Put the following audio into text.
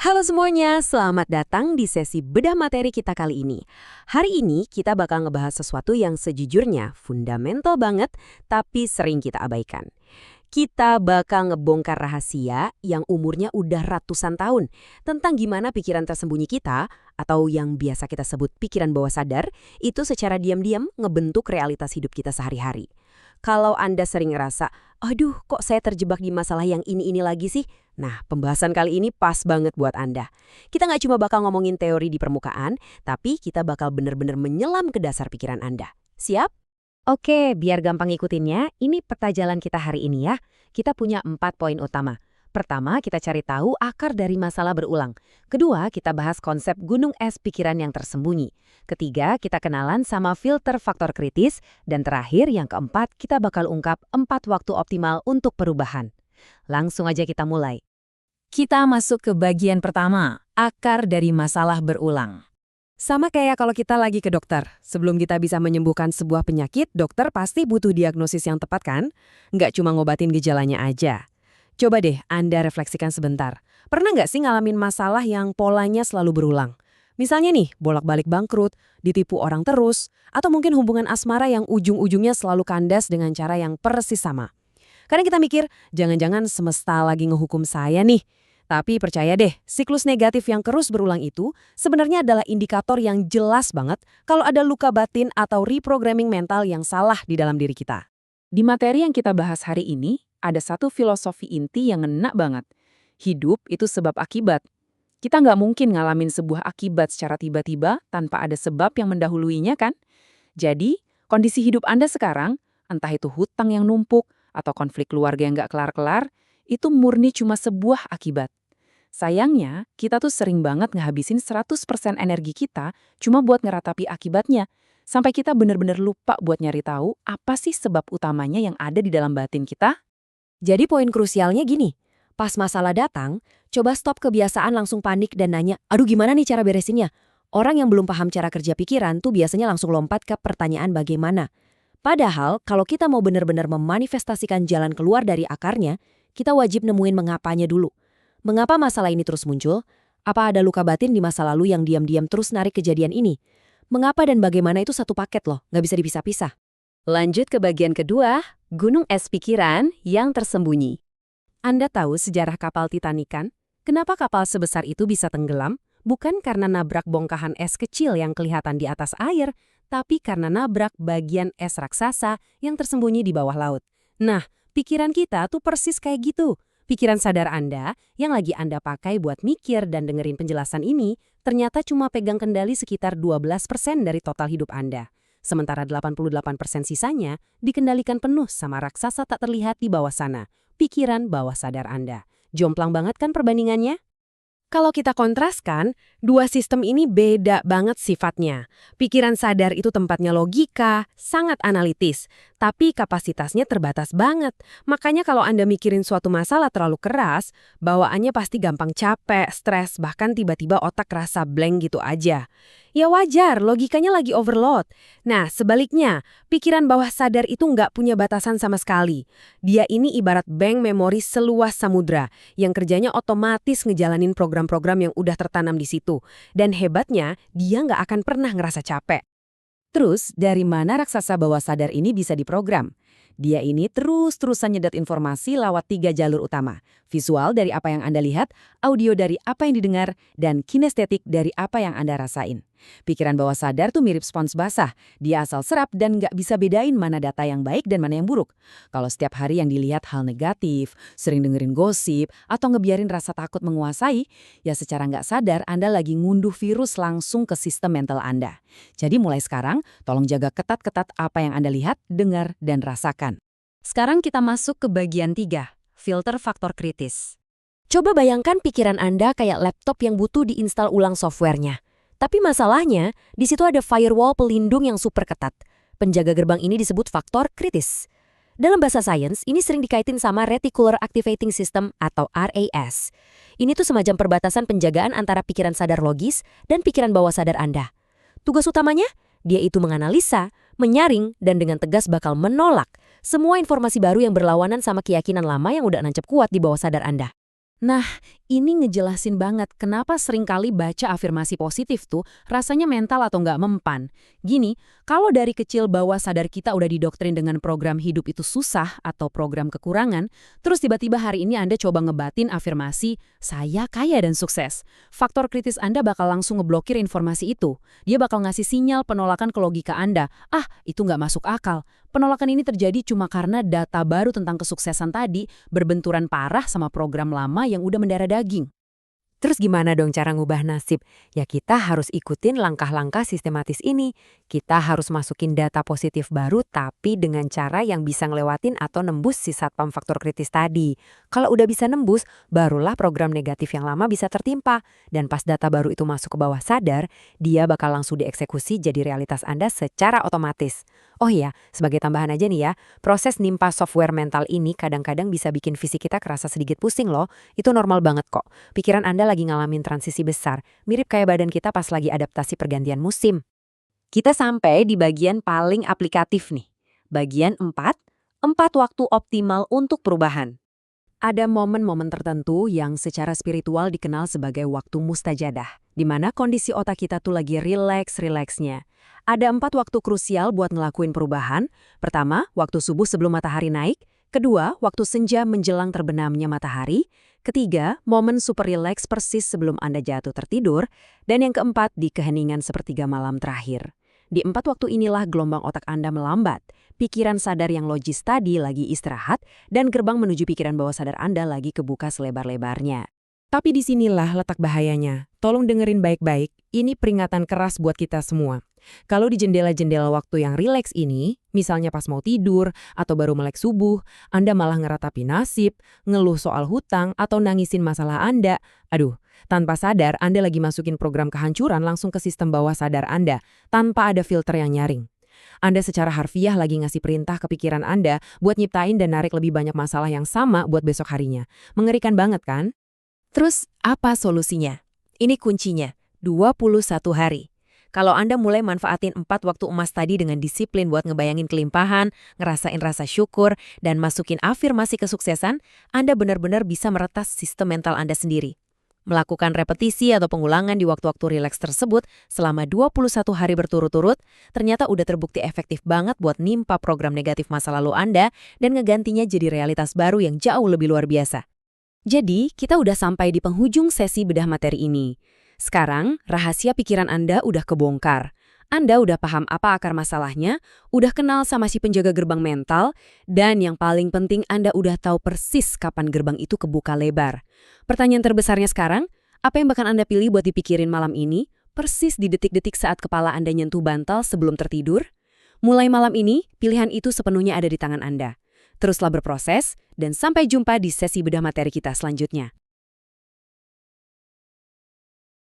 Halo semuanya, selamat datang di sesi bedah materi kita kali ini. Hari ini kita bakal ngebahas sesuatu yang sejujurnya fundamental banget, tapi sering kita abaikan. Kita bakal ngebongkar rahasia yang umurnya udah ratusan tahun tentang gimana pikiran tersembunyi kita, atau yang biasa kita sebut pikiran bawah sadar, itu secara diam-diam ngebentuk realitas hidup kita sehari-hari. Kalau Anda sering ngerasa, aduh kok saya terjebak di masalah yang ini lagi sih? Nah, pembahasan kali ini pas banget buat Anda. Kita nggak cuma bakal ngomongin teori di permukaan, tapi kita bakal bener-bener menyelam ke dasar pikiran Anda. Siap? Oke, biar gampang ngikutinnya, ini peta jalan kita hari ini ya. Kita punya 4 poin utama. Pertama, kita cari tahu akar dari masalah berulang. Kedua, kita bahas konsep gunung es pikiran yang tersembunyi. Ketiga, kita kenalan sama filter faktor kritis. Dan terakhir, yang keempat, kita bakal ungkap 4 waktu optimal untuk perubahan. Langsung aja kita mulai. Kita masuk ke bagian pertama, akar dari masalah berulang. Sama kayak kalau kita lagi ke dokter. Sebelum kita bisa menyembuhkan sebuah penyakit, dokter pasti butuh diagnosis yang tepat kan? Nggak cuma ngobatin gejalanya aja. Coba deh Anda refleksikan sebentar. Pernah nggak sih ngalamin masalah yang polanya selalu berulang? Misalnya nih, bolak-balik bangkrut, ditipu orang terus, atau mungkin hubungan asmara yang ujung-ujungnya selalu kandas dengan cara yang persis sama. Kadang kita mikir, jangan-jangan semesta lagi ngehukum saya nih. Tapi percaya deh, siklus negatif yang terus berulang itu sebenarnya adalah indikator yang jelas banget kalau ada luka batin atau reprogramming mental yang salah di dalam diri kita. Di materi yang kita bahas hari ini, ada satu filosofi inti yang ngena banget. Hidup itu sebab akibat. Kita nggak mungkin ngalamin sebuah akibat secara tiba-tiba tanpa ada sebab yang mendahuluinya kan? Jadi, kondisi hidup Anda sekarang, entah itu hutang yang numpuk atau konflik keluarga yang nggak kelar-kelar, itu murni cuma sebuah akibat. Sayangnya, kita tuh sering banget ngehabisin 100% energi kita cuma buat ngeratapi akibatnya. Sampai kita bener-bener lupa buat nyari tahu apa sih sebab utamanya yang ada di dalam batin kita. Jadi poin krusialnya gini, pas masalah datang, coba stop kebiasaan langsung panik dan nanya, aduh gimana nih cara beresinnya? Orang yang belum paham cara kerja pikiran tuh biasanya langsung lompat ke pertanyaan bagaimana. Padahal kalau kita mau benar-benar memanifestasikan jalan keluar dari akarnya, kita wajib nemuin mengapanya dulu. Mengapa masalah ini terus muncul? Apa ada luka batin di masa lalu yang diam-diam terus narik kejadian ini? Mengapa dan bagaimana itu satu paket loh, nggak bisa dipisah-pisah. Lanjut ke bagian kedua, gunung es pikiran yang tersembunyi. Anda tahu sejarah kapal Titanic kan? Kenapa kapal sebesar itu bisa tenggelam? Bukan karena nabrak bongkahan es kecil yang kelihatan di atas air, tapi karena nabrak bagian es raksasa yang tersembunyi di bawah laut. Nah, pikiran kita tuh persis kayak gitu. Pikiran sadar Anda yang lagi Anda pakai buat mikir dan dengerin penjelasan ini, ternyata cuma pegang kendali sekitar 12% dari total hidup Anda. Sementara 88% sisanya dikendalikan penuh sama raksasa tak terlihat di bawah sana, pikiran bawah sadar Anda. Jomplang banget kan perbandingannya? Kalau kita kontraskan, dua sistem ini beda banget sifatnya. Pikiran sadar itu tempatnya logika, sangat analitis, tapi kapasitasnya terbatas banget. Makanya kalau Anda mikirin suatu masalah terlalu keras, bawaannya pasti gampang capek, stres, bahkan tiba-tiba otak rasa blank gitu aja. Ya wajar, logikanya lagi overload. Nah, sebaliknya, pikiran bawah sadar itu nggak punya batasan sama sekali. Dia ini ibarat bank memori seluas samudra, yang kerjanya otomatis ngejalanin program-program yang udah tertanam di situ. Dan hebatnya, dia nggak akan pernah ngerasa capek. Terus, dari mana raksasa bawah sadar ini bisa diprogram? Dia ini terus-terusan nyedot informasi lewat 3 jalur utama. Visual dari apa yang Anda lihat, audio dari apa yang didengar, dan kinestetik dari apa yang Anda rasain. Pikiran bawah sadar tuh mirip spons basah. Dia asal serap dan nggak bisa bedain mana data yang baik dan mana yang buruk. Kalau setiap hari yang dilihat hal negatif, sering dengerin gosip, atau ngebiarin rasa takut menguasai, ya secara nggak sadar Anda lagi ngunduh virus langsung ke sistem mental Anda. Jadi mulai sekarang, tolong jaga ketat-ketat apa yang Anda lihat, dengar, dan rasakan. Sekarang kita masuk ke bagian 3, filter faktor kritis. Coba bayangkan pikiran Anda kayak laptop yang butuh diinstal ulang softwarenya. Tapi masalahnya, di situ ada firewall pelindung yang super ketat. Penjaga gerbang ini disebut faktor kritis. Dalam bahasa sains, ini sering dikaitin sama Reticular Activating System atau RAS. Ini tuh semacam perbatasan penjagaan antara pikiran sadar logis dan pikiran bawah sadar Anda. Tugas utamanya, dia itu menganalisa, menyaring, dan dengan tegas bakal menolak semua informasi baru yang berlawanan sama keyakinan lama yang udah nancep kuat di bawah sadar Anda. Nah, ini ngejelasin banget kenapa seringkali baca afirmasi positif tuh rasanya mental atau nggak mempan. Gini, kalau dari kecil bawah sadar kita udah didoktrin dengan program hidup itu susah atau program kekurangan, terus tiba-tiba hari ini Anda coba ngebatin afirmasi, saya kaya dan sukses. Faktor kritis Anda bakal langsung ngeblokir informasi itu. Dia bakal ngasih sinyal penolakan ke logika Anda. Ah, itu nggak masuk akal. Penolakan ini terjadi cuma karena data baru tentang kesuksesan tadi berbenturan parah sama program lama yang udah mendarah daging. Terus gimana dong cara ngubah nasib? Ya kita harus ikutin langkah-langkah sistematis ini. Kita harus masukin data positif baru tapi dengan cara yang bisa ngelewatin atau nembus si satpam faktor kritis tadi. Kalau udah bisa nembus, barulah program negatif yang lama bisa tertimpa. Dan pas data baru itu masuk ke bawah sadar, dia bakal langsung dieksekusi jadi realitas Anda secara otomatis. Oh iya, sebagai tambahan aja nih ya, proses nimpa software mental ini kadang-kadang bisa bikin fisik kita kerasa sedikit pusing loh. Itu normal banget kok. Pikiran Anda lagi ngalamin transisi besar, mirip kayak badan kita pas lagi adaptasi pergantian musim. Kita sampai di bagian paling aplikatif nih. Bagian 4 waktu optimal untuk perubahan. Ada momen-momen tertentu yang secara spiritual dikenal sebagai waktu mustajadah, di mana kondisi otak kita tuh lagi rileks-rileksnya. Ada 4 waktu krusial buat ngelakuin perubahan. Pertama, waktu subuh sebelum matahari naik. Kedua, waktu senja menjelang terbenamnya matahari. Ketiga, momen super rileks persis sebelum Anda jatuh tertidur. Dan yang keempat, di keheningan sepertiga malam terakhir. Di 4 waktu inilah gelombang otak Anda melambat. Pikiran sadar yang logis tadi lagi istirahat, dan gerbang menuju pikiran bawah sadar Anda lagi kebuka selebar-lebarnya. Tapi disinilah letak bahayanya. Tolong dengerin baik-baik, ini peringatan keras buat kita semua. Kalau di jendela-jendela waktu yang rileks ini, misalnya pas mau tidur atau baru melek subuh, Anda malah ngeratapi nasib, ngeluh soal hutang, atau nangisin masalah Anda. Aduh, tanpa sadar Anda lagi masukin program kehancuran langsung ke sistem bawah sadar Anda, tanpa ada filter yang nyaring. Anda secara harfiah lagi ngasih perintah ke pikiran Anda buat nyiptain dan narik lebih banyak masalah yang sama buat besok harinya. Mengerikan banget kan? Terus, apa solusinya? Ini kuncinya, 21 hari. Kalau Anda mulai manfaatin 4 waktu emas tadi dengan disiplin buat ngebayangin kelimpahan, ngerasain rasa syukur, dan masukin afirmasi kesuksesan, Anda benar-benar bisa meretas sistem mental Anda sendiri. Melakukan repetisi atau pengulangan di waktu-waktu rileks tersebut selama 21 hari berturut-turut, ternyata udah terbukti efektif banget buat nimpa program negatif masa lalu Anda dan ngegantinya jadi realitas baru yang jauh lebih luar biasa. Jadi, kita udah sampai di penghujung sesi bedah materi ini. Sekarang, rahasia pikiran Anda udah kebongkar. Anda udah paham apa akar masalahnya, udah kenal sama si penjaga gerbang mental, dan yang paling penting Anda udah tahu persis kapan gerbang itu kebuka lebar. Pertanyaan terbesarnya sekarang, apa yang bakal Anda pilih buat dipikirin malam ini, persis di detik-detik saat kepala Anda nyentuh bantal sebelum tertidur? Mulai malam ini, pilihan itu sepenuhnya ada di tangan Anda. Teruslah berproses, dan sampai jumpa di sesi bedah materi kita selanjutnya.